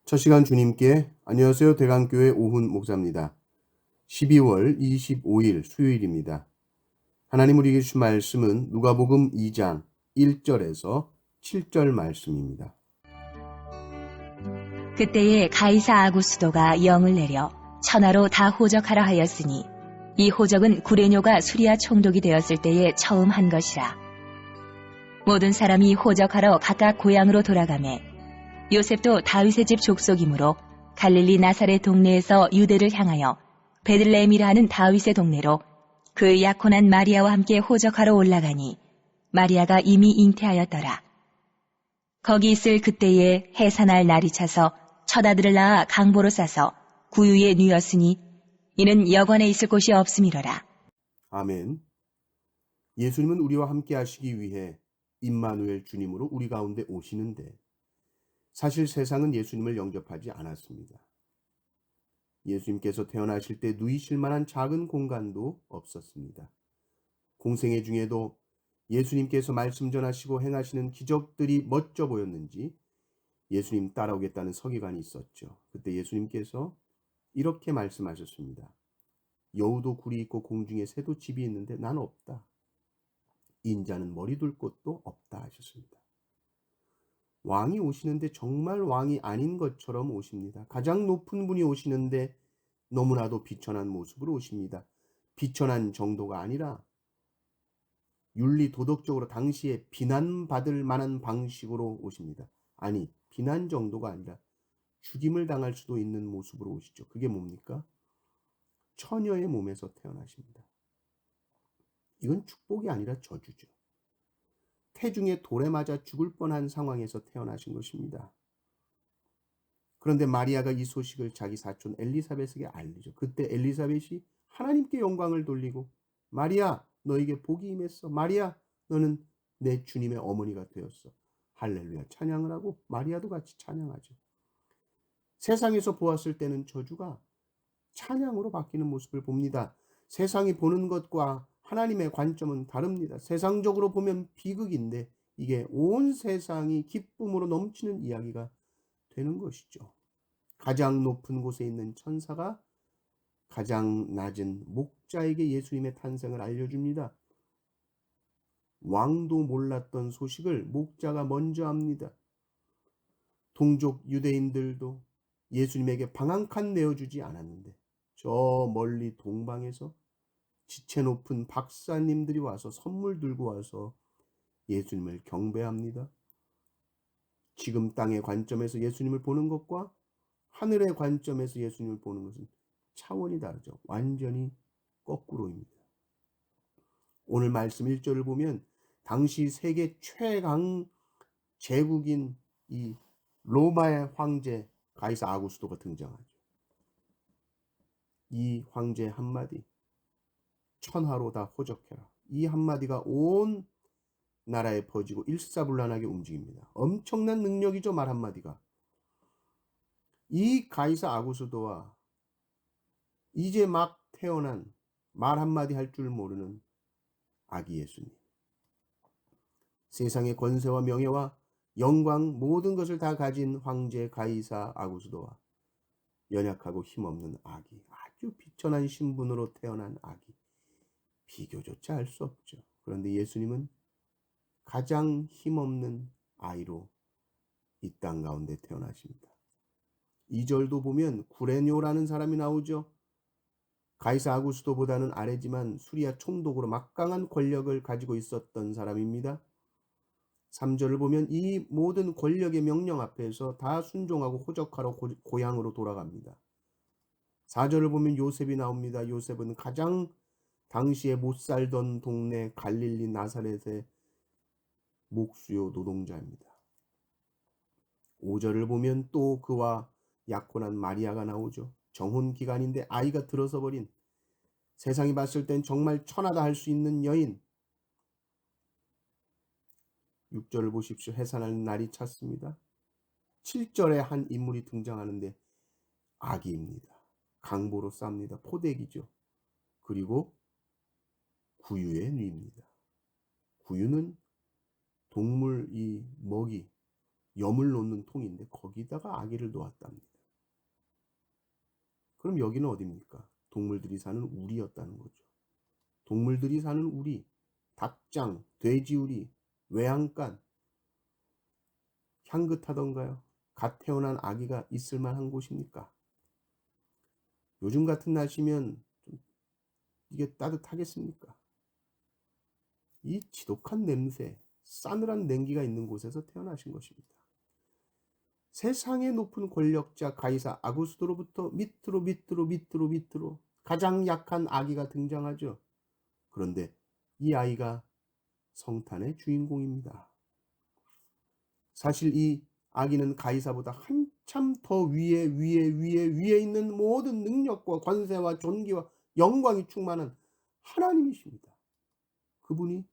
첫 시간 주님께 안녕하세요. 대강교회 오훈 목사입니다. 12월 25일 수요일입니다. 하나님 우리에게 주신 말씀은 누가복음 2장 1절에서 7절 말씀입니다. 그때에 가이사 아구스도가 영을 내려 천하로 다 호적하라 하였으니 이 호적은 구레뇨가 수리아 총독이 되었을 때에 처음 한 것이라. 모든 사람이 호적하러 각각 고향으로 돌아가매 요셉도 다윗의 집 족속이므로 갈릴리 나사렛 동네에서 유대를 향하여 베들레헴이라 하는 다윗의 동네로 그 약혼한 마리아와 함께 호적하러 올라가니 마리아가 이미 잉태하였더라. 거기 있을 그때에 해산할 날이 차서 첫 아들을 낳아 강보로 싸서 구유에 누였으니 이는 여관에 있을 곳이 없음이로라. 아멘. 예수님은 우리와 함께 하시기 위해 임마누엘 주님으로 우리 가운데 오시는데 사실 세상은 예수님을 영접하지 않았습니다. 예수님께서 태어나실 때 누이실 만한 작은 공간도 없었습니다. 공생애 중에도 예수님께서 말씀 전하시고 행하시는 기적들이 멋져 보였는지 예수님 따라오겠다는 서기관이 있었죠. 그때 예수님께서 이렇게 말씀하셨습니다. 여우도 굴이 있고 공중에 새도 집이 있는데 난 없다. 인자는 머리 둘 곳도 없다 하셨습니다. 왕이 오시는데 정말 왕이 아닌 것처럼 오십니다. 가장 높은 분이 오시는데 너무나도 비천한 모습으로 오십니다. 비천한 정도가 아니라 윤리 도덕적으로 당시에 비난받을 만한 방식으로 오십니다. 아니, 비난 정도가 아니라 죽임을 당할 수도 있는 모습으로 오시죠. 그게 뭡니까? 처녀의 몸에서 태어나십니다. 이건 축복이 아니라 저주죠. 태중에 돌에 맞아 죽을 뻔한 상황에서 태어나신 것입니다. 그런데 마리아가 이 소식을 자기 사촌 엘리사벳에게 알리죠. 그때 엘리사벳이 하나님께 영광을 돌리고 마리아, 너에게 복이 임했어. 마리아, 너는 내 주님의 어머니가 되었어. 할렐루야 찬양을 하고 마리아도 같이 찬양하죠. 세상에서 보았을 때는 저주가 찬양으로 바뀌는 모습을 봅니다. 세상이 보는 것과 하나님의 관점은 다릅니다. 세상적으로 보면 비극인데 이게 온 세상이 기쁨으로 넘치는 이야기가 되는 것이죠. 가장 높은 곳에 있는 천사가 가장 낮은 목자에게 예수님의 탄생을 알려줍니다. 왕도 몰랐던 소식을 목자가 먼저 합니다. 동족 유대인들도 예수님에게 방 한 칸 내어주지 않았는데 저 멀리 동방에서 지체 높은 박사님들이 와서 선물 들고 와서 예수님을 경배합니다. 지금 땅의 관점에서 예수님을 보는 것과 하늘의 관점에서 예수님을 보는 것은 차원이 다르죠. 완전히 거꾸로입니다. 오늘 말씀 1절을 보면 당시 세계 최강 제국인 이 로마의 황제 가이사 아구스토가 등장하죠. 이 황제 한마디, 천하로 다 호적해라. 이 한마디가 온 나라에 퍼지고 일사불란하게 움직입니다. 엄청난 능력이죠. 말 한마디가. 이 가이사 아구스도와 이제 막 태어난 말 한마디 할 줄 모르는 아기 예수님. 세상의 권세와 명예와 영광 모든 것을 다 가진 황제 가이사 아구스도와 연약하고 힘없는 아기, 아주 비천한 신분으로 태어난 아기. 비교조차 할 수 없죠. 그런데 예수님은 가장 힘없는 아이로 이 땅 가운데 태어나십니다. 2절도 보면 구레뇨라는 사람이 나오죠. 가이사 아구스도보다는 아래지만 수리아 총독으로 막강한 권력을 가지고 있었던 사람입니다. 3절을 보면 이 모든 권력의 명령 앞에서 다 순종하고 호적하러 고향으로 돌아갑니다. 4절을 보면 요셉이 나옵니다. 요셉은 가장 당시에 못 살던 동네 갈릴리 나사렛의 목수요 노동자입니다. 5절을 보면 또 그와 약혼한 마리아가 나오죠. 정혼 기간인데 아이가 들어서 버린, 세상이 봤을 땐 정말 천하다 할 수 있는 여인. 6절을 보십시오. 해산할 날이 찼습니다. 7절에 한 인물이 등장하는데 아기입니다. 강보로 쌉니다. 포대기죠. 그리고 구유에 뉘입니다. 구유는 동물 이 먹이, 염을 놓는 통인데 거기다가 아기를 놓았답니다. 그럼 여기는 어디입니까? 동물들이 사는 우리였다는 거죠. 동물들이 사는 우리, 닭장, 돼지우리, 외양간, 향긋하던가요? 갓 태어난 아기가 있을 만한 곳입니까? 요즘 같은 날씨면 좀 이게 따뜻하겠습니까? 이 지독한 냄새, 싸늘한 냉기가 있는 곳에서 태어나신 것입니다. 세상의 높은 권력자 가이사 아구스도로부터 밑으로 가장 약한 아기가 등장하죠. 그런데 이 아이가 성탄의 주인공입니다. 사실 이 아기는 가이사보다 한참 더 위에 있는 모든 능력과 권세와 존귀와 영광이 충만한 하나님이십니다. 그분이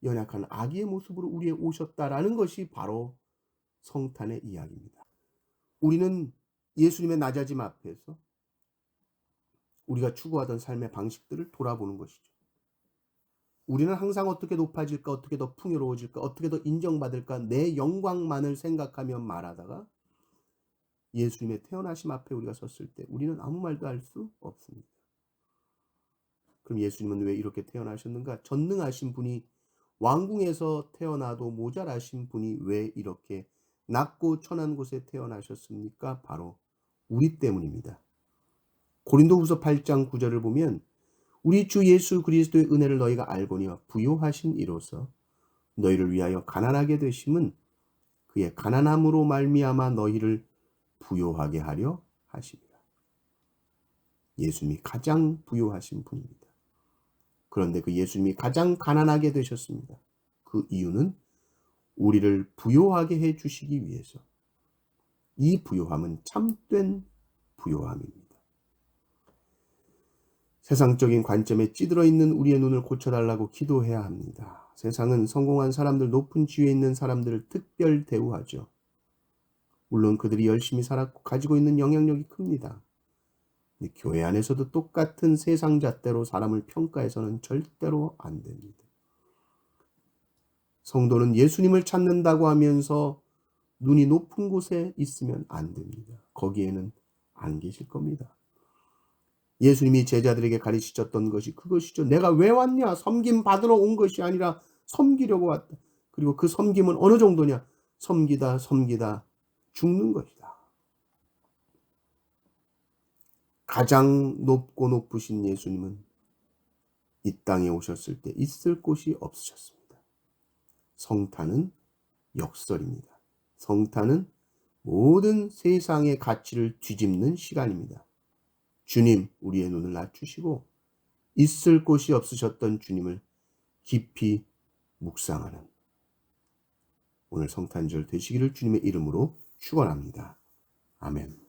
연약한 아기의 모습으로 우리에 오셨다라는 것이 바로 성탄의 이야기입니다. 우리는 예수님의 낮아짐 앞에서 우리가 추구하던 삶의 방식들을 돌아보는 것이죠. 우리는 항상 어떻게 높아질까, 어떻게 더 풍요로워질까, 어떻게 더 인정받을까, 내 영광만을 생각하며 말하다가 예수님의 태어나심 앞에 우리가 섰을 때 우리는 아무 말도 할 수 없습니다. 그럼 예수님은 왜 이렇게 태어나셨는가? 전능하신 분이 왕궁에서 태어나도 모자라신 분이 왜 이렇게 낮고 천한 곳에 태어나셨습니까? 바로 우리 때문입니다. 고린도후서 8장 9절을 보면 우리 주 예수 그리스도의 은혜를 너희가 알거니와 부요하신 이로써 너희를 위하여 가난하게 되심은 그의 가난함으로 말미암아 너희를 부요하게 하려 하심이라. 예수님이 가장 부요하신 분입니다. 그런데 그 예수님이 가장 가난하게 되셨습니다. 그 이유는 우리를 부요하게 해 주시기 위해서. 이 부요함은 참된 부요함입니다. 세상적인 관점에 찌들어 있는 우리의 눈을 고쳐달라고 기도해야 합니다. 세상은 성공한 사람들, 높은 지위에 있는 사람들을 특별 대우하죠. 물론 그들이 열심히 살았고 가지고 있는 영향력이 큽니다. 근데 교회 안에서도 똑같은 세상 잣대로 사람을 평가해서는 절대로 안 됩니다. 성도는 예수님을 찾는다고 하면서 눈이 높은 곳에 있으면 안 됩니다. 거기에는 안 계실 겁니다. 예수님이 제자들에게 가르치셨던 것이 그것이죠. 내가 왜 왔냐? 섬김 받으러 온 것이 아니라 섬기려고 왔다. 그리고 그 섬김은 어느 정도냐? 섬기다 죽는 것이다. 가장 높고 높으신 예수님은 이 땅에 오셨을 때 있을 곳이 없으셨습니다. 성탄은 역설입니다. 성탄은 모든 세상의 가치를 뒤집는 시간입니다. 주님, 우리의 눈을 낮추시고 있을 곳이 없으셨던 주님을 깊이 묵상하는 오늘 성탄절 되시기를 주님의 이름으로 축원합니다. 아멘.